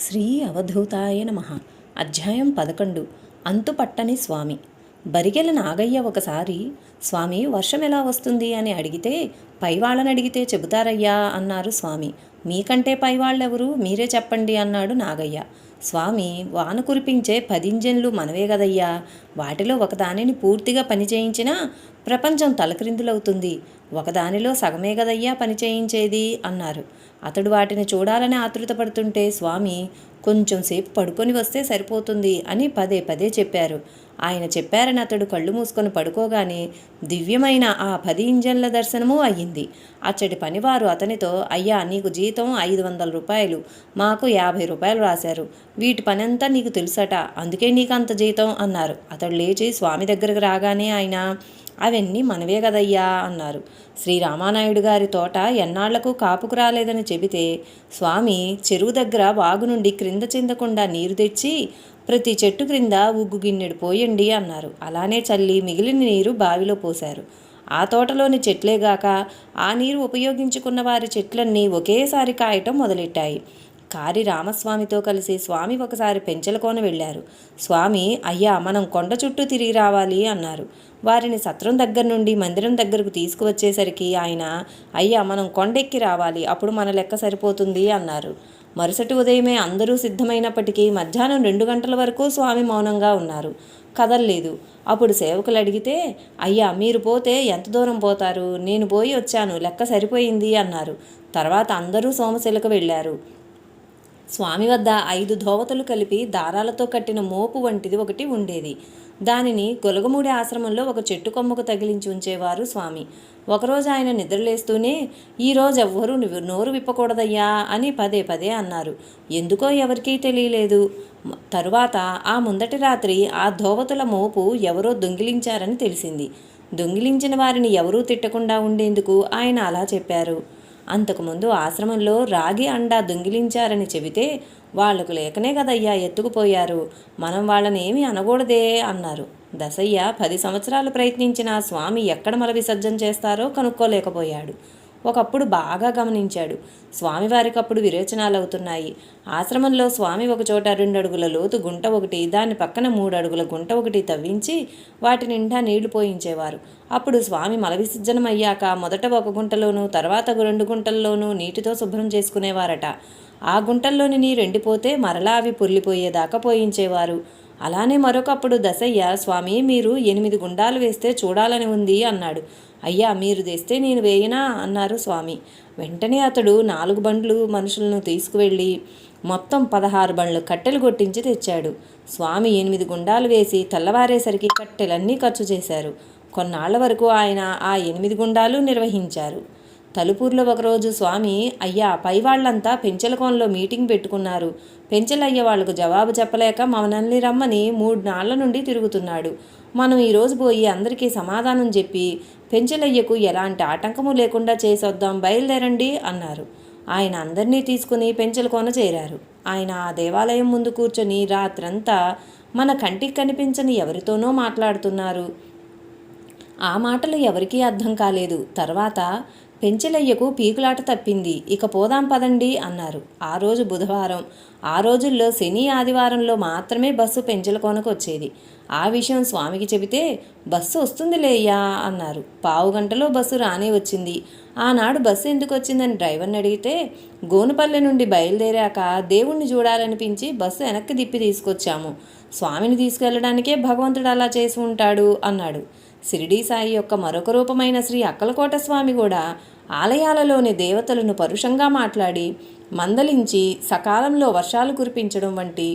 శ్రీ అవధూతాయ నమః. అధ్యాయం 11. అంతుపట్టని స్వామి. బరిగెల నాగయ్య ఒకసారి, స్వామి వర్షం ఎలా వస్తుంది అని అడిగితే, పైవాళ్ళని అడిగితే చెబుతారయ్యా అన్నారు స్వామి. మీకంటే పైవాళ్ళెవరు, మీరే చెప్పండి అన్నాడు నాగయ్య. స్వామి, వాన కురిపించే 10 ఇంజన్లు మనవే గదయ్యా, వాటిలో ఒకదానిని పూర్తిగా పని చేయించినా ప్రపంచం తలక్రిందులవుతుంది, ఒకదానిలో సగమే గదయ్యా పని చేయించేది అన్నారు. అతడు వాటిని చూడాలని ఆతృతపడుతుంటే స్వామి, కొంచెం సేపు పడుకొని వస్తే సరిపోతుంది అని పదే పదే చెప్పారు. ఆయన చెప్పారని అతడు కళ్ళు మూసుకొని పడుకోగానే దివ్యమైన ఆ 10 ఇంజన్ల దర్శనమూ అయ్యింది. అచ్చటి పనివారు అతనితో, అయ్యా నీకు జీతం 500 రూపాయలు, మాకు 50 రూపాయలు రాశారు, వీటి పనంతా నీకు తెలుసట, అందుకే నీకు అంత జీతం అన్నారు. అతడు లేచి స్వామి దగ్గరకు రాగానే ఆయన, అవన్నీ మనవే కదయ్యా అన్నారు. శ్రీరామానాయుడు గారి తోట ఎన్నాళ్లకు కాపుకు రాలేదని చెబితే స్వామి చెరువు దగ్గర వాగు నుండి క్రింద చిందకుండా నీరు తెచ్చి ప్రతి చెట్టు క్రింద ఉగ్గు గిన్నెడు పోయండి అన్నారు. అలానే చల్లి మిగిలిన నీరు బావిలో పోశారు. ఆ తోటలోని చెట్లేగాక ఆ నీరు ఉపయోగించుకున్న వారి చెట్లన్నీ ఒకేసారి కాయటం మొదలెట్టాయి. కారి రామస్వామితో కలిసి స్వామి ఒకసారి పెంచలకోన వెళ్ళారు. స్వామి, అయ్యా మనం కొండ చుట్టూ తిరిగి రావాలి అన్నారు. వారిని సత్రం దగ్గర నుండి మందిరం దగ్గరకు తీసుకువచ్చేసరికి ఆయన, అయ్యా మనం కొండెక్కి రావాలి, అప్పుడు మన లెక్క సరిపోతుంది అన్నారు. మరుసటి ఉదయమే అందరూ సిద్ధమైనప్పటికీ మధ్యాహ్నం 2 గంటల వరకు స్వామి మౌనంగా ఉన్నారు, కదల్లేదు. అప్పుడు సేవకులు అడిగితే, అయ్యా మీరు పోతే ఎంత దూరం పోతారు, నేను పోయి వచ్చాను, లెక్క సరిపోయింది అన్నారు. తర్వాత అందరూ సోమశిలకు వెళ్ళారు. స్వామి వద్ద 5 ధోవతులు కలిపి దారాలతో కట్టిన మోపు వంటిది ఒకటి ఉండేది. దానిని గొలగమూడి ఆశ్రమంలో ఒక చెట్టు కొమ్మకు తగిలించి ఉంచేవారు స్వామి. ఒకరోజు ఆయన నిద్రలేస్తూనే, ఈరోజు ఎవ్వరూ నోరు విప్పకూడదయ్యా అని పదే పదే అన్నారు. ఎందుకో ఎవరికీ తెలియలేదు. తరువాత ఆ ముందటి రాత్రి ఆ ధోవతుల మోపు ఎవరో దొంగిలించారని తెలిసింది. దొంగిలించిన వారిని ఎవరూ తిట్టకుండా ఉండేందుకు ఆయన అలా చెప్పారు. అంతకుముందు ఆశ్రమంలో రాగి అండా దొంగిలించారని చెబితే, వాళ్లకు లేకనే కదయ్యా ఎత్తుకుపోయారు, మనం వాళ్ళని ఏమీ అనకూడదే అన్నారు. దశయ్య 10 సంవత్సరాలు ప్రయత్నించిన స్వామి ఎక్కడ మల విసర్జన చేస్తారో కనుక్కోలేకపోయాడు. ఒకప్పుడు బాగా గమనించాడు. స్వామివారికి అప్పుడు విరేచనాలు అవుతున్నాయి. ఆశ్రమంలో స్వామి ఒకచోట 2 అడుగుల లోతు గుంట ఒకటి, దాని పక్కన 3 అడుగుల గుంట ఒకటి తవ్వించి వాటి నిండా నీళ్లు పోయించేవారు. అప్పుడు స్వామి మల విసర్జనం అయ్యాక మొదట ఒక గుంటలోనూ తర్వాత 2 గుంటల్లోనూ నీటితో శుభ్రం చేసుకునేవారట. ఆ గుంటల్లోని నీరు ఎండిపోతే మరలా అవి పొర్లిపోయేదాకా పోయించేవారు. అలానే మరొకప్పుడు దశయ్య, స్వామి మీరు 8 గుండాలు వేస్తే చూడాలని ఉంది అన్నాడు. అయ్యా మీరు తెస్తే నేను వేయనా అన్నారు స్వామి. వెంటనే అతడు 4 బండ్లు మనుషులను తీసుకువెళ్ళి మొత్తం 16 బండ్లు కట్టెలు కొట్టించి తెచ్చాడు. స్వామి 8 గుండాలు వేసి తెల్లవారేసరికి కట్టెలన్నీ ఖర్చు చేశారు. కొన్నాళ్ల వరకు ఆయన ఆ 8 గుండాలు నిర్వహించారు. తలుపూరులో ఒకరోజు స్వామి, అయ్యా పైవాళ్లంతా పెంచలకోనలో మీటింగ్ పెట్టుకున్నారు, పెంచలయ్య వాళ్లకు జవాబు చెప్పలేక మనల్ని రమ్మని 3 నాళ్ల నుండి తిరుగుతున్నాడు, మనం ఈరోజు పోయి అందరికీ సమాధానం చెప్పి పెంచలయ్యకు ఎలాంటి ఆటంకము లేకుండా చేసొద్దాం, బయలుదేరండి అన్నారు. ఆయన అందరినీ తీసుకుని పెంచలకోన చేరారు. ఆయన ఆ దేవాలయం ముందు కూర్చొని రాత్రంతా మన కంటికి కనిపించని ఎవరితోనో మాట్లాడుతున్నారు. ఆ మాటలు ఎవరికీ అర్థం కాలేదు. తర్వాత పెంచలయ్యకు పీకులాట తప్పింది, ఇక పోదాం పదండి అన్నారు. ఆ రోజు బుధవారం. ఆ రోజుల్లో శని ఆదివారంలో మాత్రమే బస్సు పెంచలకోనకు వచ్చేది. ఆ విషయం స్వామికి చెబితే, బస్సు వస్తుందిలేయ్యా అన్నారు. 15 గంటలో బస్సు రానే వచ్చింది. ఆనాడు బస్సు ఎందుకు వచ్చిందని డ్రైవర్ని అడిగితే, గోనుపల్లె నుండి బయలుదేరాక దేవుణ్ణి చూడాలనిపించి బస్సు వెనక్కి తిప్పి తీసుకొచ్చాము, స్వామిని తీసుకెళ్లడానికే భగవంతుడు అలా చేసి ఉంటాడు అన్నాడు. షిరిడీ సాయి యొక్క మరొక రూపమైన శ్రీ అక్కలకోట స్వామి కూడా ఆలయాలలోని దేవతలను పరుషంగా మాట్లాడి మందలించి సకాలంలో వర్షాలు కురిపించడం వంటి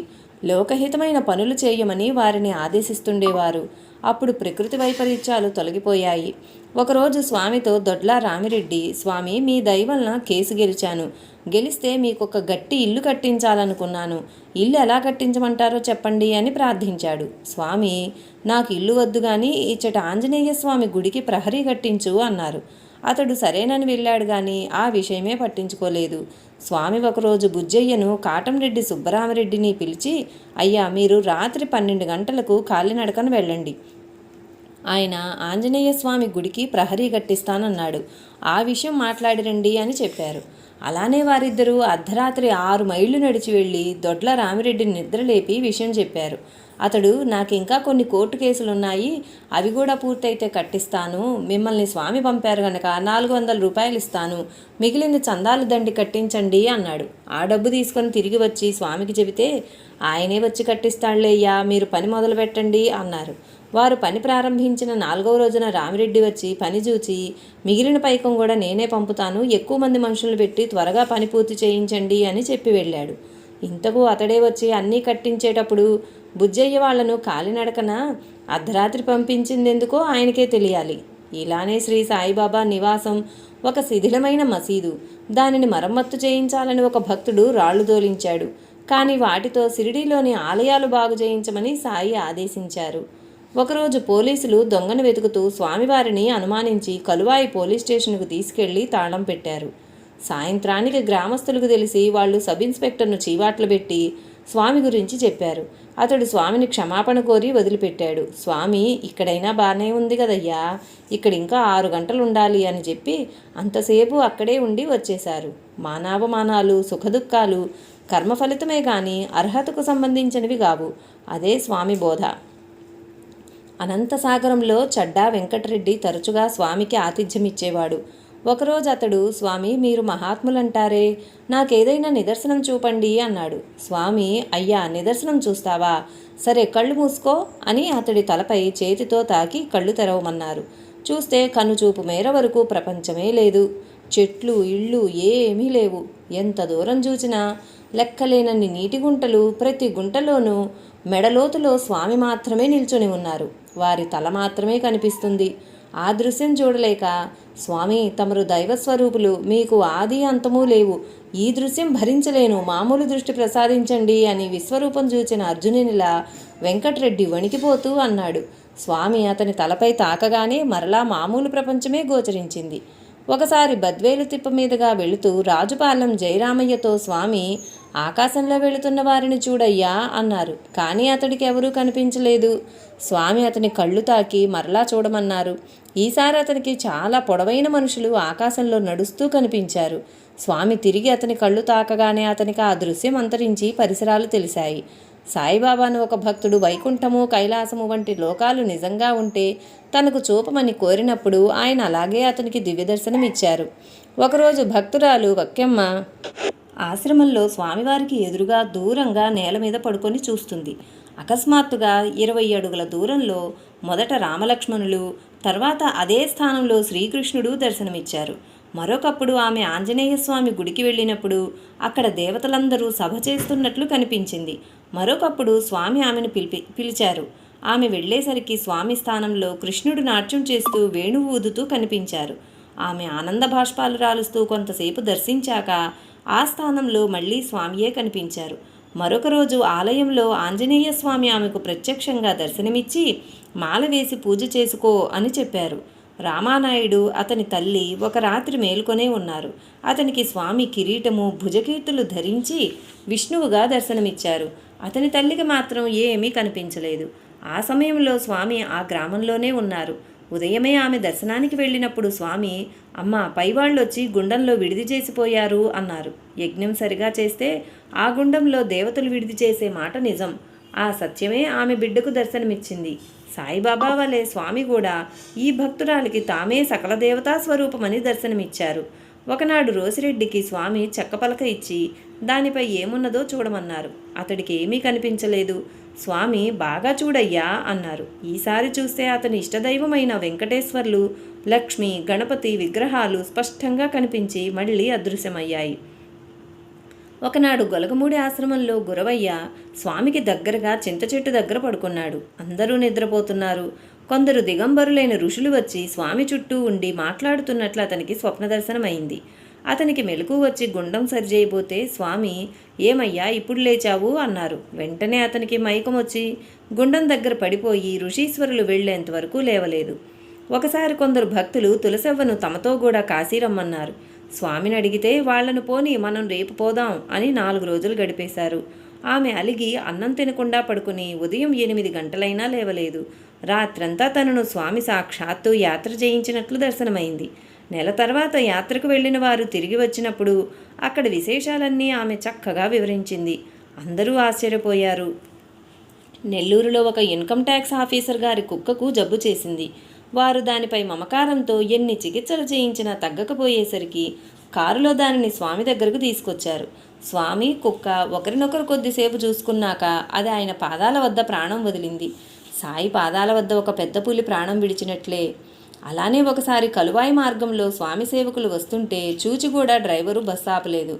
లోకహితమైన పనులు చేయమని వారిని ఆదేశిస్తుండేవారు. అప్పుడు ప్రకృతి వైపరీత్యాలు తొలగిపోయాయి. ఒకరోజు స్వామితో దొడ్ల రామిరెడ్డి, స్వామి మీ దయ వలన కేసు గెలిచాను, గెలిస్తే మీకొక గట్టి ఇల్లు కట్టించాలనుకున్నాను, ఇల్లు ఎలా కట్టించమంటారో చెప్పండి అని ప్రార్థించాడు. స్వామి, నాకు ఇల్లు వద్దు గాని ఇచ్చట ఆంజనేయ స్వామి గుడికి ప్రహరీ కట్టించు అన్నారు. అతడు సరేనని వెళ్ళాడు గాని ఆ విషయమే పట్టించుకోలేదు. స్వామి ఒకరోజు బుజ్జయ్యను, కాటంరెడ్డి సుబ్బరామరెడ్డిని పిలిచి, అయ్యా మీరు రాత్రి 12 గంటలకు కాలినడకను వెళ్ళండి, ఆయన ఆంజనేయ స్వామి గుడికి ప్రహరీ కట్టిస్తానన్నాడు, ఆ విషయం మాట్లాడిరండి అని చెప్పారు. అలానే వారిద్దరూ అర్ధరాత్రి 6 మైళ్ళు నడిచి వెళ్ళి దొడ్ల రామిరెడ్డిని నిద్రలేపి విషయం చెప్పారు. అతడు, నాకింకా కొన్ని కోర్టు కేసులున్నాయి, అవి కూడా పూర్తయితే కట్టిస్తాను, మిమ్మల్ని స్వామి పంపారు గనక 400 రూపాయలు ఇస్తాను, మిగిలిన చందాలు దండి కట్టించండి అన్నాడు. ఆ డబ్బు తీసుకొని తిరిగి వచ్చి స్వామికి చెబితే, ఆయనే వచ్చి కట్టిస్తాడులేయ్యా, మీరు పని మొదలు పెట్టండి అన్నారు. వారు పని ప్రారంభించిన 4వ రోజున రామిరెడ్డి వచ్చి పని చూచి, మిగిలిన పైకం కూడా నేనే పంపుతాను, ఎక్కువ మంది మనుషులు పెట్టి త్వరగా పని పూర్తి చేయించండి అని చెప్పి వెళ్ళాడు. ఇంతకు అతడే వచ్చి అన్నీ కట్టించేటప్పుడు బుజ్జయ్య వాళ్లను కాలినడకన అర్ధరాత్రి పంపించిందెందుకో ఆయనకే తెలియాలి. ఇలానే శ్రీ సాయిబాబా నివాసం ఒక శిథిలమైన మసీదు. దానిని మరమ్మత్తు చేయించాలని ఒక భక్తుడు రాళ్లు దోలించాడు. కానీ వాటితో షిరిడీలోని ఆలయాలు బాగు చేయించమని సాయి ఆదేశించారు. ఒకరోజు పోలీసులు దొంగను వెతుకుతూ స్వామివారిని అనుమానించి కలువాయి పోలీస్ స్టేషన్కు తీసుకెళ్లి తాళం పెట్టారు. సాయంత్రానికి గ్రామస్తులకు తెలిసి వాళ్ళు సబ్ ఇన్స్పెక్టర్ను చీవాట్లు పెట్టి స్వామి గురించి చెప్పారు. అతడు స్వామిని క్షమాపణ కోరి వదిలిపెట్టాడు. స్వామి, ఇక్కడైనా బాగానే ఉంది కదయ్యా, ఇక్కడ ఇంకా 6 గంటలు ఉండాలి అని చెప్పి అంతసేపు అక్కడే ఉండి వచ్చేశారు. మానావమానాలు, సుఖదుఖాలు కర్మ ఫలితమే కానీ అర్హతకు సంబంధించినవి కావు. అదే స్వామి బోధ. అనంతసాగరంలో చడ్డా వెంకటరెడ్డి తరచుగా స్వామికి ఆతిథ్యమిచ్చేవాడు. ఒకరోజు అతడు, స్వామి, మీరు మహాత్ములంటారే, నాకేదైనా నిదర్శనం చూపండి అన్నాడు. స్వామి, అయ్యా, నిదర్శనం చూస్తావా? సరే, కళ్ళు మూసుకో అని అతడి తలపై చేతితో తాకి కళ్ళు తెరవమన్నారు. చూస్తే కనుచూపు మేర వరకు ప్రపంచమే లేదు. చెట్లు, ఇళ్ళు ఏమీ లేవు. ఎంత దూరం చూచినా లెక్కలేనన్ని నీటి గుంటలు, ప్రతి గుంటలోనూ మెడలోతులో స్వామి మాత్రమే నిల్చొని ఉన్నారు. వారి తల మాత్రమే కనిపిస్తుంది. ఆ దృశ్యం చూడలేక, స్వామి, తమరు దైవస్వరూపులు, మీకు ఆది అంతమూ లేవు, ఈ దృశ్యం భరించలేను, మామూలు దృష్టి ప్రసాదించండి అని విశ్వరూపం చూచిన అర్జునునిలా వెంకటరెడ్డి వణికిపోతూ అన్నాడు. స్వామి అతని తలపై తాకగానే మరలా మామూలు ప్రపంచమే గోచరించింది. ఒకసారి బద్వేలు తిప్ప మీదుగా వెళుతూ రాజుపాలెం జయరామయ్యతో స్వామి, ఆకాశంలో వెళుతున్న వారిని చూడయ్యా అన్నారు. కానీ అతడికి ఎవరూ కనిపించలేదు. స్వామి అతని కళ్ళు తాకి మరలా చూడమన్నారు. ఈసారి అతనికి చాలా పొడవైన మనుషులు ఆకాశంలో నడుస్తూ కనిపించారు. స్వామి తిరిగి అతని కళ్ళు తాకగానే అతనికి ఆ దృశ్యం అంతరించి పరిసరాలు తెలిసాయి. సాయిబాబాను ఒక భక్తుడు వైకుంఠము, కైలాసము వంటి లోకాలు నిజంగా ఉంటే తనకు చూపమని కోరినప్పుడు ఆయన అలాగే అతనికి దివ్యదర్శనం ఇచ్చారు. ఒకరోజు భక్తురాలు వక్కెమ్మ ఆశ్రమంలో స్వామివారికి ఎదురుగా దూరంగా నేల మీద పడుకొని చూస్తుంది. అకస్మాత్తుగా 20 అడుగుల దూరంలో మొదట రామలక్ష్మణులు, తర్వాత అదే స్థానంలో శ్రీకృష్ణుడు దర్శనమిచ్చారు. మరొకప్పుడు ఆమె ఆంజనేయస్వామి గుడికి వెళ్ళినప్పుడు అక్కడ దేవతలందరూ సభ చేస్తున్నట్లు కనిపించింది. మరొకప్పుడు స్వామి ఆమెను పిలిచారు. ఆమె వెళ్ళేసరికి స్వామి స్థానంలో కృష్ణుడు నాట్యం చేస్తూ వేణువు ఊదుతూ కనిపించారు. ఆమె ఆనంద బాష్పాలు రాలుస్తూ కొంతసేపు దర్శించాక ఆ స్థానంలో మళ్ళీ స్వామియే కనిపించారు. మరొక రోజు ఆలయంలో ఆంజనేయ స్వామి ఆమెకు ప్రత్యక్షంగా దర్శనమిచ్చి మాల వేసి పూజ చేసుకో అని చెప్పారు. రామానాయుడు, అతని తల్లి ఒక రాత్రి మేల్కొనే ఉన్నారు. అతనికి స్వామి కిరీటము, భుజకీర్తులు ధరించి విష్ణువుగా దర్శనమిచ్చారు. అతని తల్లికి మాత్రం ఏమీ కనిపించలేదు. ఆ సమయంలో స్వామి ఆ గ్రామంలోనే ఉన్నారు. ఉదయమే ఆమె దర్శనానికి వెళ్ళినప్పుడు స్వామి, అమ్మ, పైవాళ్ళు వచ్చి గుండంలో విడిది చేసిపోయారు అన్నారు. యజ్ఞం సరిగా చేస్తే ఆ గుండంలో దేవతలు విడిది చేసే మాట నిజం. ఆ సత్యమే ఆమె బిడ్డకు దర్శనమిచ్చింది. సాయిబాబా వలె స్వామి కూడా ఈ భక్తురాలికి తామే సకల దేవతా స్వరూపమని దర్శనమిచ్చారు. ఒకనాడు రోసిరెడ్డికి స్వామి చెక్కపలక ఇచ్చి దానిపై ఏమున్నదో చూడమన్నారు. అతడికి ఏమీ కనిపించలేదు. స్వామి, బాగా చూడయ్యా అన్నారు. ఈసారి చూస్తే అతని ఇష్టదైవమైన వెంకటేశ్వర్లు, లక్ష్మి, గణపతి విగ్రహాలు స్పష్టంగా కనిపించి మళ్ళీ అదృశ్యమయ్యాయి. ఒకనాడు గొలగమూడి ఆశ్రమంలో గురవయ్య స్వామికి దగ్గరగా చింత చెట్టు దగ్గర పడుకున్నాడు. అందరూ నిద్రపోతున్నారు. కొందరు దిగంబరులైన ఋషులు వచ్చి స్వామి చుట్టూ ఉండి మాట్లాడుతున్నట్లు అతనికి స్వప్న దర్శనమైంది. అతనికి మెలకు వచ్చి గుండం సరిచేయబోతే స్వామి, ఏమయ్యా ఇప్పుడు లేచావు అన్నారు. వెంటనే అతనికి మైకం వచ్చి గుండం దగ్గర పడిపోయి ఋషీశ్వరులు వెళ్లేంతవరకు లేవలేదు. ఒకసారి కొందరు భక్తులు తులసవ్వను తమతో కూడా కాశీ రమ్మన్నారు. స్వామిని అడిగితే వాళ్లను పోని, మనం రేపు పోదాం అని 4 రోజులు గడిపేశారు. ఆమె అలిగి అన్నం తినకుండా పడుకుని ఉదయం 8 గంటలైనా లేవలేదు. రాత్రంతా తనను స్వామి సాక్షాత్తు యాత్ర చేయించినట్లు దర్శనమైంది. నెల తర్వాత యాత్రకు వెళ్ళిన వారు తిరిగి వచ్చినప్పుడు అక్కడ విశేషాలన్నీ ఆమె చక్కగా వివరించింది. అందరూ ఆశ్చర్యపోయారు. నెల్లూరులో ఒక ఇన్కమ్ ట్యాక్స్ ఆఫీసర్ గారి కుక్కకు జబ్బు చేసింది. వారు దానిపై మమకారంతో ఎన్ని చికిత్సలు చేయించినా తగ్గకపోయేసరికి కారులో దానిని స్వామి దగ్గరకు తీసుకొచ్చారు. స్వామి, కుక్క ఒకరినొకరు కొద్దిసేపు చూసుకున్నాక అది ఆయన పాదాల వద్ద ప్రాణం వదిలింది. సాయి పాదాల వద్ద ఒక పెద్ద పులి ప్రాణం విడిచినట్లే. అలానే ఒకసారి కలువాయి మార్గంలో స్వామి సేవకులు వస్తుంటే చూచి కూడా డ్రైవరు బస్సు ఆపలేదు.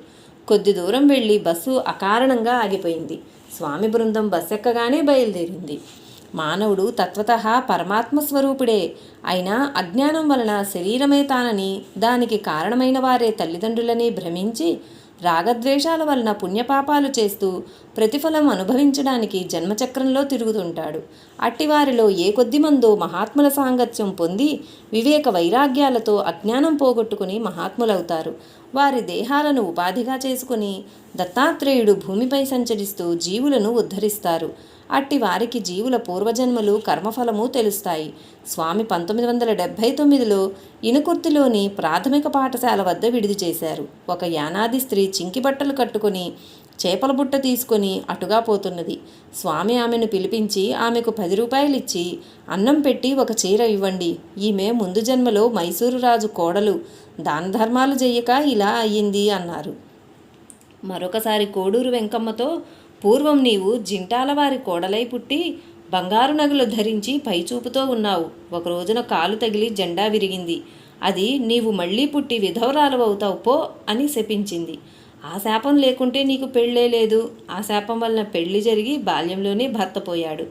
కొద్ది దూరం వెళ్ళి బస్సు అకారణంగా ఆగిపోయింది. స్వామి బృందం బస్సు ఎక్కగానే బయలుదేరింది. మానవుడు తత్వతః పరమాత్మ స్వరూపుడే. అయినా అజ్ఞానం వలన శరీరమే తానని, దానికి కారణమైన వారే తల్లిదండ్రులని భ్రమించి రాగద్వేషాల వలన పుణ్యపాపాలు చేస్తూ ప్రతిఫలం అనుభవించడానికి జన్మచక్రంలో తిరుగుతుంటాడు. అట్టివారిలో ఏ కొద్దిమందో మహాత్ముల సాంగత్యం పొంది వివేక వైరాగ్యాలతో అజ్ఞానం పోగొట్టుకుని మహాత్ములవుతారు. వారి దేహాలను ఉపాధిగా చేసుకుని దత్తాత్రేయుడు భూమిపై సంచరిస్తూ జీవులను ఉద్ధరిస్తారు. అట్టి వారికి జీవుల పూర్వజన్మలు కర్మఫలము తెలుస్తాయి. స్వామి 1979లో ఇనుకుర్తిలోని ప్రాథమిక పాఠశాల వద్ద విడిది చేశారు. ఒక యానాది స్త్రీ చింకి బట్టలు కట్టుకుని చేపల బుట్ట తీసుకొని అటుగా పోతున్నది. స్వామి ఆమెను పిలిపించి ఆమెకు 10 రూపాయలు ఇచ్చి అన్నం పెట్టి ఒక చీర ఇవ్వండి. ఈమె ముందు జన్మలో మైసూరు రాజు కోడలు, దాన ధర్మాలు చెయ్యక ఇలా అయ్యింది అన్నారు. మరొకసారి కోడూరు వెంకమ్మతో, పూర్వం నీవు జింటాల వారి కోడలై పుట్టి బంగారు నగలు ధరించి పైచూపుతో ఉన్నావు. ఒక రోజున కాలు తగిలి జెండా విరిగింది. అది నీవు మళ్ళీ పుట్టి విధవరాలవవుతావు పో అని శపించింది. ఆ శాపం లేకుంటే నీకు పెళ్ళే లేదు. ఆ శాపం వలన పెళ్లి జరిగి బాల్యంలోనే భర్త పోయాడు.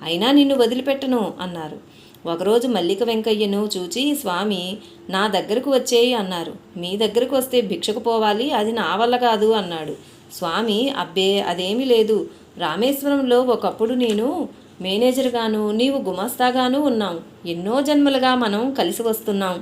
అయినా నిన్ను వదిలిపెట్టను అన్నారు. ఒకరోజు మల్లిక వెంకయ్యను చూచి స్వామి, నా దగ్గరకు వచ్చేయి అన్నారు. మీ దగ్గరకు వస్తే భిక్షకు పోవాలి, అది నా వల్ల కాదు అన్నాడు. స్వామి, అబ్బే అదేమీ లేదు. రామేశ్వరంలో ఒకప్పుడు నేను మేనేజర్గాను, నీవు గుమస్తాగాను ఉన్నాం. ఎన్నో జన్మలుగా మనం కలిసి వస్తున్నాం.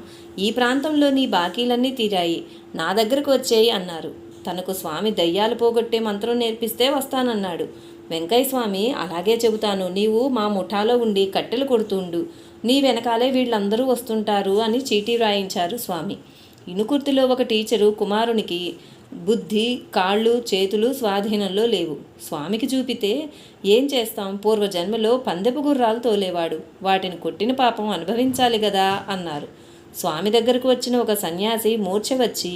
ఈ ప్రాంతంలో నీ బాకీలన్నీ తీరాయి. నా దగ్గరకు వచ్చేయి అన్నారు. తనకు స్వామి దయ్యాలు పోగొట్టే మంత్రం నేర్పిస్తే వస్తానన్నాడు. వెంకయ్య స్వామి, అలాగే చెబుతాను. నీవు మా ముఠాలో ఉండి కట్టెలు కొడుతుండు. నీ వెనకాలే వీళ్ళందరూ వస్తుంటారు అని చీటీ వ్రాయించారు స్వామి. ఇనుకుర్తిలో ఒక టీచరు కుమారునికి బుద్ధి, కాళ్ళు, చేతులు స్వాధీనంలో లేవు. స్వామికి చూపితే ఏం చేస్తాం, పూర్వజన్మలో పందెపు గుర్రాలు తోలేవాడు. వాటిని కొట్టిన పాపం అనుభవించాలి కదా అన్నారు. స్వామి దగ్గరకు వచ్చిన ఒక సన్యాసి మూర్ఛ వచ్చి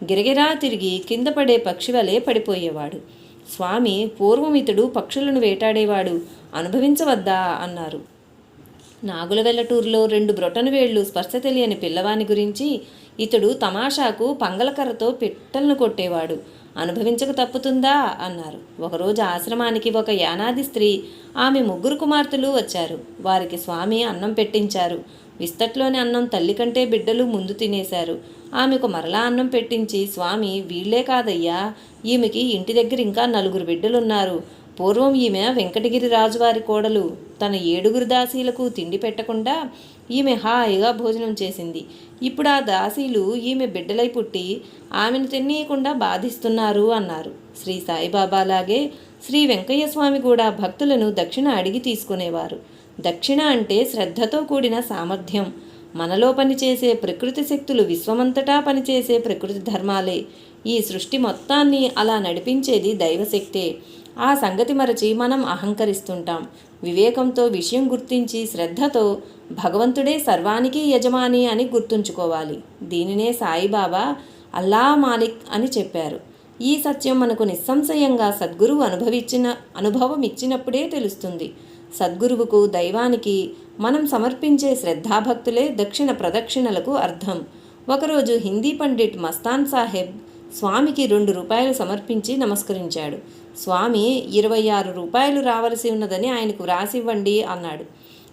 గిరగిరా తిరిగి కింద పడే పక్షి వలె పడిపోయేవాడు. స్వామి, పూర్వం ఇతడు పక్షులను వేటాడేవాడు, అనుభవించవద్దా అన్నారు. నాగుల వెల్లటూరులో 2 బ్రొటను వేళ్లు స్పర్శ తెలియని పిల్లవాని గురించి, ఇతడు తమాషాకు పంగలకర్రతో పిట్టలను కొట్టేవాడు, అనుభవించక తప్పుతుందా అన్నారు. ఒకరోజు ఆశ్రమానికి ఒక యానాది స్త్రీ, ఆమె 3 కుమార్తెలు వచ్చారు. వారికి స్వామి అన్నం పెట్టించారు. విస్తట్లోని అన్నం తల్లి కంటే బిడ్డలు ముందు తినేశారు. ఆమెకు మరలా అన్నం పెట్టించి, స్వామి, వీళ్లే కాదయ్యా, ఈమెకి ఇంటి దగ్గర ఇంకా 4 బిడ్డలున్నారు. పూర్వం ఈమె వెంకటగిరి రాజువారి కోడలు. తన 7 దాసీలకు తిండి పెట్టకుండా ఈమె హాయిగా భోజనం చేసింది. ఇప్పుడు ఆ దాసీలు ఈమె బిడ్డలై పుట్టి ఆమెను తినేయకుండా బాధిస్తున్నారు అన్నారు. శ్రీ సాయిబాబాలాగే శ్రీ వెంకయ్య స్వామి కూడా భక్తులను దక్షిణ అడిగి తీసుకునేవారు. దక్షిణ అంటే శ్రద్ధతో కూడిన సామర్థ్యం. మనలో పనిచేసే ప్రకృతి శక్తులు విశ్వమంతటా పనిచేసే ప్రకృతి ధర్మాలే. ఈ సృష్టి మొత్తాన్ని అలా నడిపించేది దైవశక్తే. ఆ సంగతి మరచి మనం అహంకరిస్తుంటాం. వివేకంతో విషయం గుర్తించి శ్రద్ధతో భగవంతుడే సర్వానికి యజమాని అని గుర్తుంచుకోవాలి. దీనినే సాయిబాబా అల్లా మాలిక్ అని చెప్పారు. ఈ సత్యం మనకు నిస్సంశయంగా సద్గురువు అనుభవం ఇచ్చినప్పుడే తెలుస్తుంది. సద్గురువుకు, దైవానికి మనం సమర్పించే శ్రద్ధాభక్తులే దక్షిణ ప్రదక్షిణలకు అర్థం. ఒకరోజు హిందీ పండిట్ మస్తాన్ సాహెబ్ స్వామికి 2 రూపాయలు సమర్పించి నమస్కరించాడు. స్వామి, 26 రూపాయలు రావలసి ఉన్నదని ఆయనకు వ్రాసివ్వండి అన్నాడు.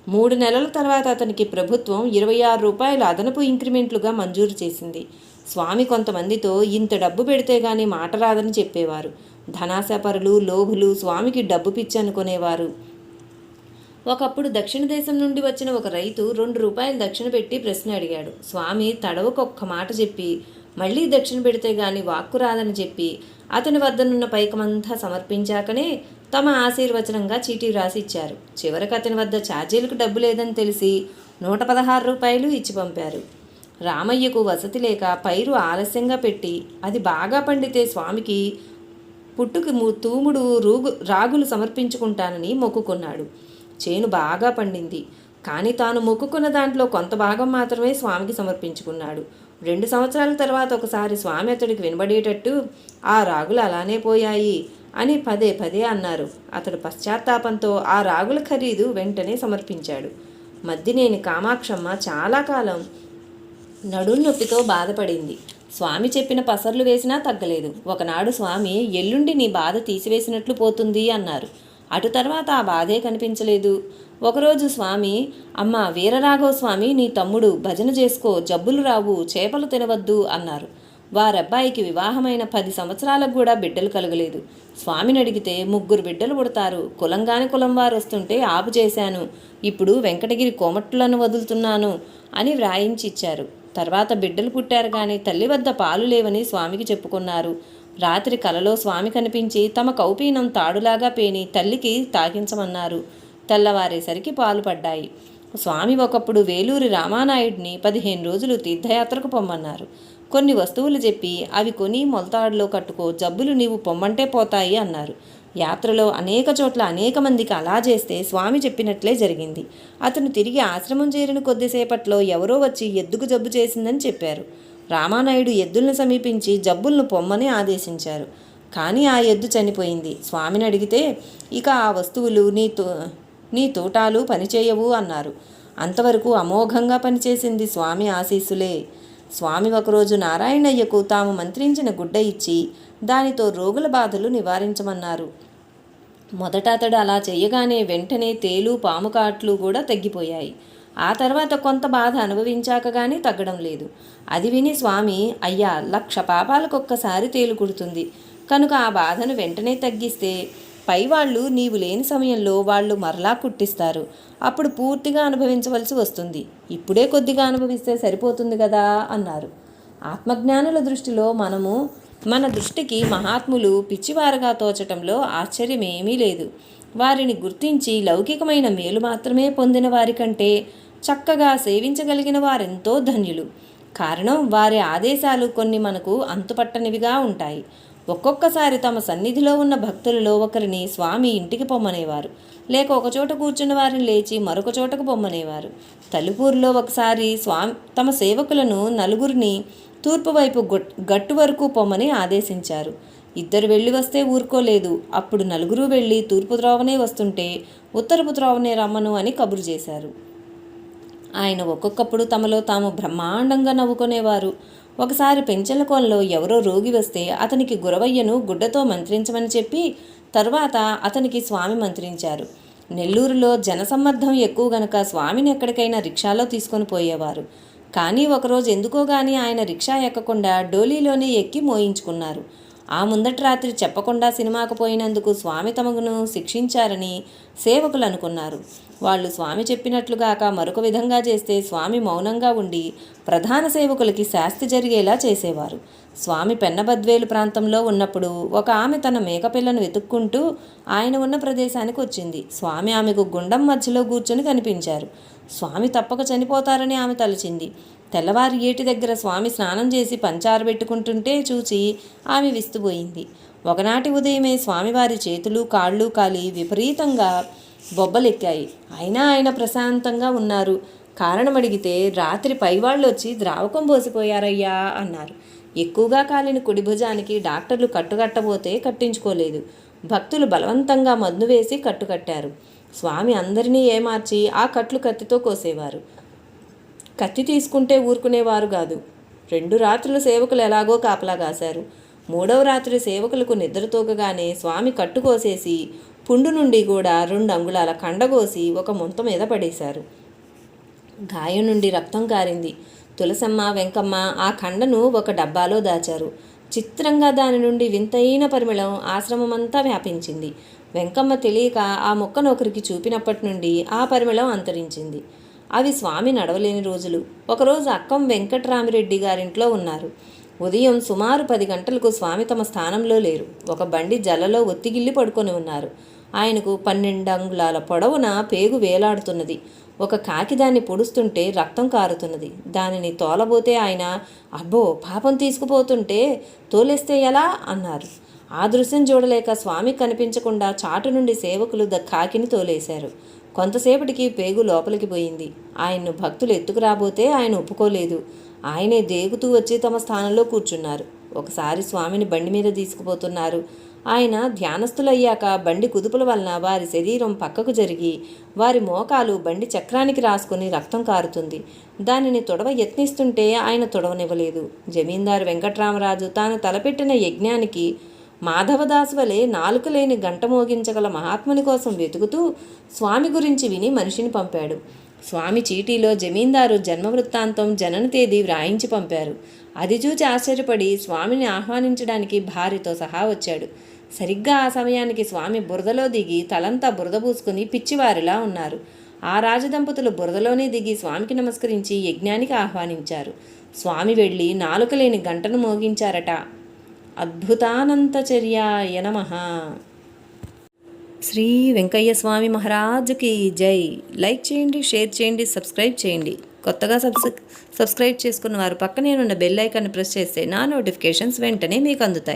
3 నెలల తర్వాత అతనికి ప్రభుత్వం 26 రూపాయలు అదనపు ఇంక్రిమెంట్లుగా మంజూరు చేసింది. స్వామి కొంతమందితో ఇంత డబ్బు పెడితే గానీ మాట రాదని చెప్పేవారు. ధనాశపరులు, లోభులు స్వామికి డబ్బు పిచ్చి అనుకునేవారు. ఒకప్పుడు దక్షిణ దేశం నుండి వచ్చిన ఒక రైతు 2 రూపాయలు దక్షిణ పెట్టి ప్రశ్న అడిగాడు. స్వామి తడవకొక్క మాట చెప్పి మళ్ళీ దక్షిణ పెడితే గాని వాక్కు రాదని చెప్పి అతని వద్దనున్న పైకమంతా సమర్పించాకనే తమ ఆశీర్వచనంగా చీటీ రాసి ఇచ్చారు. చివరికి అతని వద్ద ఛార్జీలకు డబ్బు లేదని తెలిసి 116 రూపాయలు ఇచ్చి పంపారు. రామయ్యకు వసతి లేక పైరు ఆలస్యంగా పెట్టి అది బాగా పండితే స్వామికి పుట్టుకి తూముడు రాగులు సమర్పించుకుంటానని మొక్కుకున్నాడు. చేను బాగా పండింది. కానీ తాను మొక్కుకున్న దాంట్లో కొంత భాగం మాత్రమే స్వామికి సమర్పించుకున్నాడు. 2 సంవత్సరాల తర్వాత ఒకసారి స్వామి అతడికి వినబడేటట్టు ఆ రాగులు అలానే పోయాయి అని పదే పదే అన్నారు. అతడు పశ్చాత్తాపంతో ఆ రాగుల ఖరీదు వెంటనే సమర్పించాడు. మద్దినేని కామాక్షమ్మ చాలా కాలం నడుం నొప్పితో బాధపడింది. స్వామి చెప్పిన పసర్లు వేసినా తగ్గలేదు. ఒకనాడు స్వామి ఎల్లుండి నీ బాధ తీసివేసినట్లు పోతుంది అన్నారు. అటు తర్వాత ఆ బాధే కనిపించలేదు. ఒకరోజు స్వామి, అమ్మ వీరరాఘవ స్వామి నీ తమ్ముడు భజన చేసుకో, జబ్బులు రావు, చేపలు తినవద్దు అన్నారు. వారబ్బాయికి వివాహమైన 10 సంవత్సరాలకు కూడా బిడ్డలు కలగలేదు. స్వామిని అడిగితే 3 బిడ్డలు పుడతారు, కులంగాని కులం వారు వస్తుంటే ఆపు చేశాను, ఇప్పుడు వెంకటగిరి కోమట్లను వదులుతున్నాను అని వ్రాయించి ఇచ్చారు. తర్వాత బిడ్డలు పుట్టారు కానీ తల్లి వద్ద పాలు లేవని స్వామికి చెప్పుకున్నారు. రాత్రి కలలో స్వామి కనిపించి తమ కౌపీనం తాడులాగా పేని తల్లికి తాగించమన్నారు. తెల్లవారేసరికి పాలు పడ్డాయి. స్వామి ఒకప్పుడు వేలూరి రామానాయుడిని 15 రోజులు తీర్థయాత్రకు పొమ్మన్నారు. కొన్ని వస్తువులు చెప్పి అవి కొని మొలతాడులో కట్టుకో, జబ్బులు నీవు పొమ్మంటే పోతాయి అన్నారు. యాత్రలో అనేక చోట్ల అనేక మందికి అలా చేస్తే స్వామి చెప్పినట్లే జరిగింది. అతను తిరిగి ఆశ్రమం చేరిన కొద్దిసేపట్లో ఎవరో వచ్చి ఎద్దుకు జబ్బు చేసిందని చెప్పారు. రామానాయుడు ఎద్దులను సమీపించి జబ్బులను పొమ్మని ఆదేశించారు. కానీ ఆ ఎద్దు చనిపోయింది. స్వామిని అడిగితే ఇక ఆ వస్తువులు నీ తోటాలు పనిచేయవు అన్నారు. అంతవరకు అమోఘంగా పనిచేసింది స్వామి ఆశీస్సులే. స్వామి ఒకరోజు నారాయణయ్యకు తాము మంత్రించిన గుడ్డ ఇచ్చి దానితో రోగుల బాధలు నివారించమన్నారు. మొదట అతడు అలా చేయగానే వెంటనే తేలు, పాము కాట్లు కూడా తగ్గిపోయాయి. ఆ తర్వాత కొంత బాధ అనుభవించాక కానీ తగ్గడం లేదు. అది విని స్వామి, అయ్యా 1,00,000 పాపాలకొక్కసారి తేలు కుడుతుంది కనుక ఆ బాధను వెంటనే తగ్గిస్తే పైవాళ్ళు నీవు లేని సమయంలో వాళ్ళు మరలా కుట్టిస్తారు. అప్పుడు పూర్తిగా అనుభవించవలసి వస్తుంది. ఇప్పుడే కొద్దిగా అనుభవిస్తే సరిపోతుంది కదా అన్నారు. ఆత్మజ్ఞానుల దృష్టిలో మన దృష్టికి మహాత్ములు పిచ్చివారుగా తోచటంలో ఆశ్చర్యమేమీ లేదు. వారిని గుర్తించి లౌకికమైన మేలు మాత్రమే పొందిన వారికంటే చక్కగా సేవించగలిగిన వారెంతో ధన్యులు. కారణం వారి ఆదేశాలు కొన్ని మనకు అంతుపట్టనివిగా ఉంటాయి. ఒక్కొక్కసారి తమ సన్నిధిలో ఉన్న భక్తులలో ఒకరిని స్వామి ఇంటికి పొమ్మనేవారు, లేక ఒకచోట కూర్చున్న వారిని లేచి మరొక చోటకు పొమ్మనేవారు. తలుపూరులో ఒకసారి స్వామి తమ సేవకులను 4 తూర్పు వైపు గట్టు వరకు పొమ్మని ఆదేశించారు. 2 వెళ్ళి వస్తే ఊరుకోలేదు. అప్పుడు 4 వెళ్ళి తూర్పు త్రోవనే వస్తుంటే ఉత్తరపు త్రోవనే రమ్మను అని కబురు చేశారు. ఆయన ఒక్కొక్కప్పుడు తమలో తాము బ్రహ్మాండంగా నవ్వుకునేవారు. ఒకసారి పెంచెలకోనలో ఎవరో రోగి వస్తే అతనికి గురవయ్యను గుడ్డతో మంత్రించమని చెప్పి తరువాత అతనికి స్వామి మంత్రించారు. నెల్లూరులో జనసమ్మర్దం ఎక్కువ గనక స్వామిని ఎక్కడికైనా రిక్షాలో తీసుకొని పోయేవారు. కానీ ఒకరోజు ఎందుకో గాని ఆయన రిక్షా ఎక్కకుండా డోలీలోనే ఎక్కి మోయించుకున్నారు. ఆ ముందటి రాత్రి చెప్పకుండా సినిమాకు పోయినందుకు స్వామి తమను శిక్షించారని సేవకులు అనుకున్నారు. వాళ్ళు స్వామి చెప్పినట్లుగాక మరొక విధంగా చేస్తే స్వామి మౌనంగా ఉండి ప్రధాన సేవకులకి శాస్తి జరిగేలా చేసేవారు. స్వామి పెన్నబద్వేలు ప్రాంతంలో ఉన్నప్పుడు ఒక ఆమె తన మేకపిల్లను వెతుక్కుంటూ ఆయన ఉన్న ప్రదేశానికి వచ్చింది. స్వామి ఆమెకు గుండం మధ్యలో కూర్చొని కనిపించారు. స్వామి తప్పక చనిపోతారని ఆమె తలచింది. తెల్లవారి ఏటి దగ్గర స్వామి స్నానం చేసి పంచారబెట్టుకుంటుంటే చూసి ఆమె విస్తుపోయింది. ఒకనాటి ఉదయమే స్వామివారి చేతులు కాళ్ళు కాలి విపరీతంగా బొబ్బలెక్కాయి. అయినా ఆయన ప్రశాంతంగా ఉన్నారు. కారణం అడిగితే రాత్రి పైవాళ్ళు వచ్చి ద్రావకం పోసిపోయారయ్యా అన్నారు. ఎక్కువగా కాలిన కుడి భుజానికి డాక్టర్లు కట్టుకట్టబోతే కట్టించుకోలేదు. భక్తులు బలవంతంగా మందు వేసి కట్టుకట్టారు. స్వామి అందరినీ ఏమార్చి ఆ కట్లు కత్తితో కోసేవారు. కత్తి తీసుకుంటే ఊరుకునేవారు కాదు. 2 రాత్రులు సేవకులు ఎలాగో కాపలా కాశారు. 3వ రాత్రి సేవకులకు నిద్ర తోకగానే స్వామి కట్టుకోసేసి పుండు నుండి కూడా 2 అంగుళాల కండగోసి ఒక ముంత మీద పడేశారు. గాయం నుండి రక్తం కారింది. తులసమ్మ, వెంకమ్మ ఆ కండను ఒక డబ్బాలో దాచారు. చిత్రంగా దాని నుండి వింతైన పరిమళం ఆశ్రమమంతా వ్యాపించింది. వెంకమ్మ తెలియక ఆ మొక్కను ఒకరికి చూపినప్పటి నుండి ఆ పరిమళం అంతరించింది. అవి స్వామి నడవలేని రోజులు. ఒకరోజు అక్కం వెంకట్రామిరెడ్డి గారింట్లో ఉన్నారు. ఉదయం సుమారు 10 గంటలకు స్వామి తమ స్థానంలో లేరు. ఒక బండి జల్లలో ఒత్తిగిల్లి పడుకొని ఉన్నారు. ఆయనకు 12 అంగుళాల పొడవున పేగు వేలాడుతున్నది. ఒక కాకి దాన్ని పొడుస్తుంటే రక్తం కారుతున్నది. దానిని తోలబోతే ఆయన, అబ్బో పాపం తీసుకుపోతుంటే తోలేస్తే ఎలా అన్నారు. ఆ దృశ్యం చూడలేక స్వామి కనిపించకుండా చాటు నుండి సేవకులు కాకిని తోలేశారు. కొంతసేపటికి పేగు లోపలికి పోయింది. ఆయన్ను భక్తులు ఎత్తుకురాబోతే ఆయన ఒప్పుకోలేదు. ఆయనే దేగుతూ వచ్చి తమ స్థానంలో కూర్చున్నారు. ఒకసారి స్వామిని బండి మీద తీసుకుపోతున్నారు. ఆయన ధ్యానస్థులయ్యాక బండి కుదుపుల వలన వారి శరీరం పక్కకు జరిగి వారి మోకాలు బండి చక్రానికి రాసుకుని రక్తం కారుతుంది. దానిని తొడవ యత్నిస్తుంటే ఆయన తొడవనివ్వలేదు. జమీందారు వెంకట్రామరాజు తాను తలపెట్టిన యజ్ఞానికి మాధవదాసు వలె నాలుక లేని గంట మోగించగల మహాత్ముని కోసం వెతుకుతూ స్వామి గురించి విని మనిషిని పంపాడు. స్వామి చీటీలో జమీందారు జన్మవృత్తాంతం, జనన తేదీ వ్రాయించి పంపారు. అది చూచి ఆశ్చర్యపడి స్వామిని ఆహ్వానించడానికి భార్యతో సహా వచ్చాడు. సరిగ్గా ఆ సమయానికి స్వామి బురదలో దిగి తలంతా బురద పూసుకుని పిచ్చివారిలా ఉన్నారు. ఆ రాజదంపతులు బురదలోనే దిగి స్వామికి నమస్కరించి యజ్ఞానికి ఆహ్వానించారు. స్వామి వెళ్ళి నాలుక లేని గంటను మోగించారట. అద్భుతానంతచర్యాయ నమః. శ్రీ వెంకయ్య స్వామి మహారాజుకి జై. లైక్ చేయండి, షేర్ చేయండి, సబ్స్క్రైబ్ చేయండి. కొత్తగా సబ్స్క్రైబ్ చేసుకున్న వారు పక్కనే ఉన్న బెల్ ఐకాన్ని ప్రెస్ చేస్తే నా నోటిఫికేషన్స్ వెంటనే మీకు అందుతాయి.